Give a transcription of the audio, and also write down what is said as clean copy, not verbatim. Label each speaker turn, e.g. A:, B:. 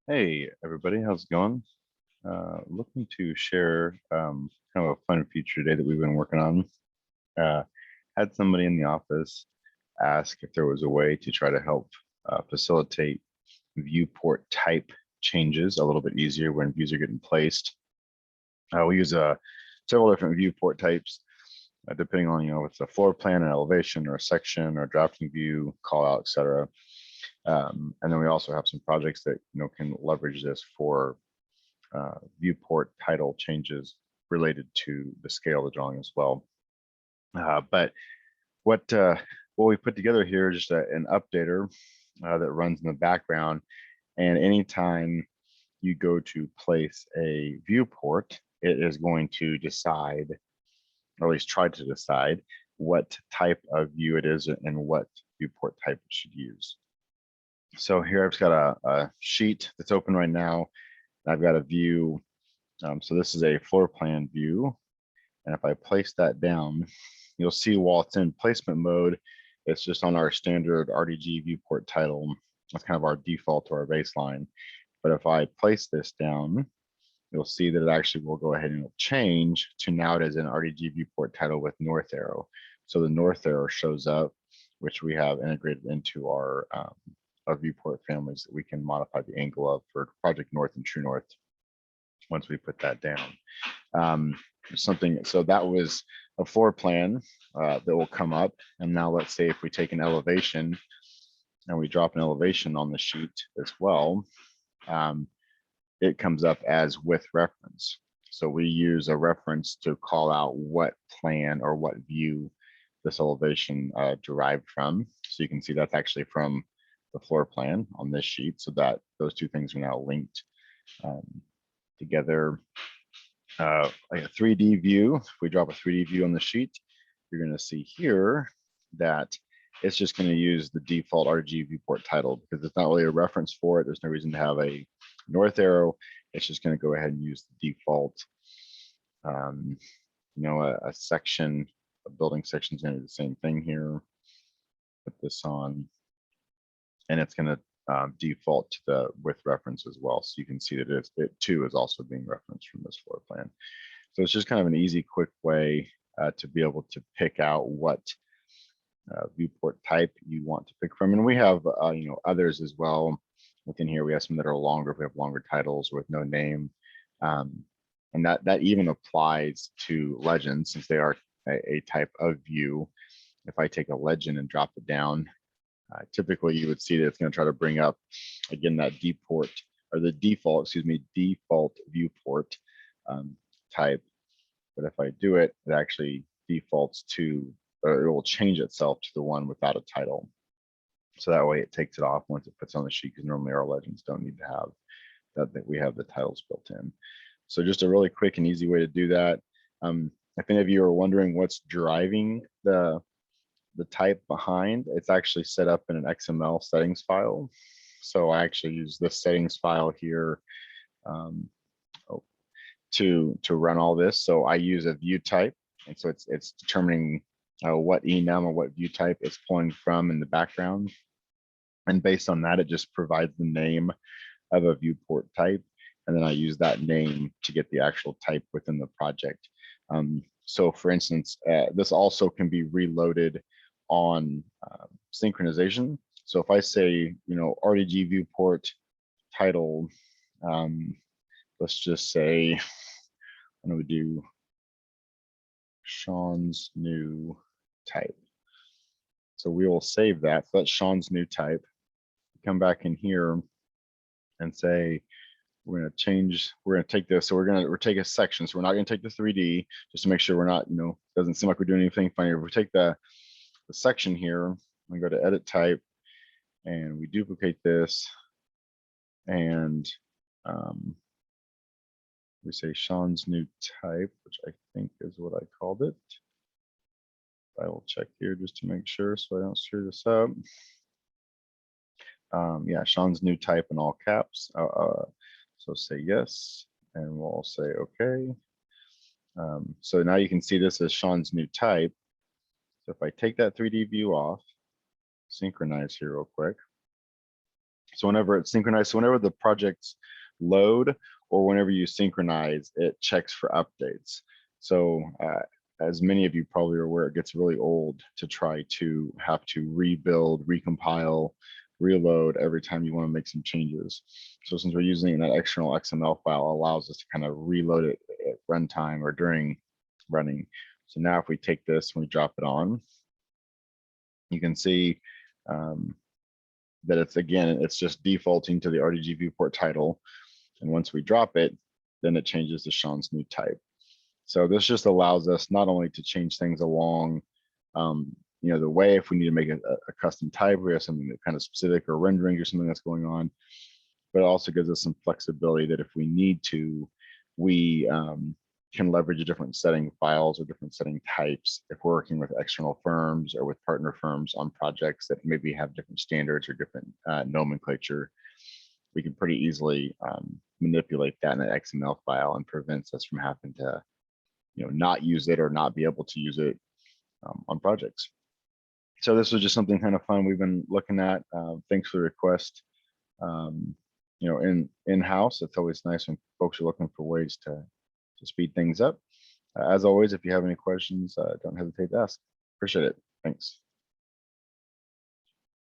A: Hey everybody, how's it going? Looking to share kind of a fun feature today that we've been working on. Had somebody in the office ask if there was a way to try to help facilitate viewport type changes a little bit easier when views are getting placed. We use several different viewport types, depending on if it's a floor plan, an elevation, or a section, or a drafting view, call out, etc. And then we also have some projects that can leverage this for viewport title changes related to the scale of the drawing as well. But what we put together here is just an updater that runs in the background, and anytime you go to place a viewport, it is going to decide, or at least try to decide, what type of view it is and what viewport type it should use. So here I've just got a sheet that's open right now. I've got a view. So this is a floor plan view. And if I place that down, you'll see while it's in placement mode, it's just on our standard RDG viewport title. That's kind of our default to our baseline. But if I place this down, you'll see that it actually will go ahead and it'll change to now it is an RDG viewport title with north arrow. So the north arrow shows up, which we have integrated into our viewport families that we can modify the angle of for Project North and True North once we put that down. So that was a floor plan that will come up. And now let's say if we take an elevation and we drop an elevation on the sheet as well, it comes up as with reference. So we use a reference to call out what plan or what view this elevation derived from. So you can see that's actually from the floor plan on this sheet, so that those two things are now linked together. Like a 3D view, if we drop a 3D view on the sheet, you're going to see here that it's just going to use the default RG viewport title because it's not really a reference for it. There's no reason to have a north arrow. It's just going to go ahead and use the default. A section, a building section is going to do the same thing here. Put this on, and it's going to default to the with reference as well. So you can see that it too is also being referenced from this floor plan. So it's just kind of an easy, quick way to be able to pick out what viewport type you want to pick from. And we have others as well within here. We have some that are longer. We have longer titles with no name. And that even applies to legends, since they are a type of view. If I take a legend and drop it down, typically you would see that it's going to try to bring up again that default viewport type. But if I do it, it actually defaults to, or it will change itself to the one without a title. So that way it takes it off once it puts on the sheet, because normally our legends don't need to have that we have the titles built in. So just a really quick and easy way to do that. If any of you are wondering what's driving the type behind, it's actually set up in an XML settings file. So I actually use this settings file here to run all this. So I use a view type, and so it's determining what enum or what view type it's pulling from in the background. And based on that, it just provides the name of a viewport type. And then I use that name to get the actual type within the project. So for instance, this also can be reloaded on synchronization. So if I say, RDG viewport title, let's just say, I'm going to do Sean's new type. So we will save that. So that's Sean's new type. Come back in here and say, we're going to take this. So we're take a section. So we're not going to take the 3D just to make sure we're not, doesn't seem like we're doing anything funny. If we take the section here, we go to edit type and we duplicate this, and we say Sean's new type, which I think is what I called it. I will check here just to make sure so I don't screw this up. Yeah, Sean's new type in all caps. So say yes, and we'll say okay. So now you can see this as Sean's new type. So if I take that 3D view off, synchronize here real quick. So whenever it's synchronized, so whenever the projects load or whenever you synchronize, it checks for updates. So as many of you probably are aware, it gets really old to try to have to rebuild, recompile, reload every time you want to make some changes. So since we're using that external XML file, allows us to kind of reload it at runtime or during running. So now if we take this and we drop it on, you can see that it's just defaulting to the RDG viewport title. And once we drop it, then it changes to Sean's new type. So this just allows us not only to change things along, the way if we need to make a custom type, we have something that kind of specific or rendering or something that's going on, but it also gives us some flexibility that if we need to, we can leverage different setting files or different setting types if we're working with external firms or with partner firms on projects that maybe have different standards or different nomenclature. We can pretty easily manipulate that in an XML file and prevents us from having to not use it or not be able to use it on projects. So this was just something kind of fun we've been looking at. Thanks for the request. In-house, it's always nice when folks are looking for ways to speed things up. As always, if you have any questions, don't hesitate to ask. Appreciate it. Thanks.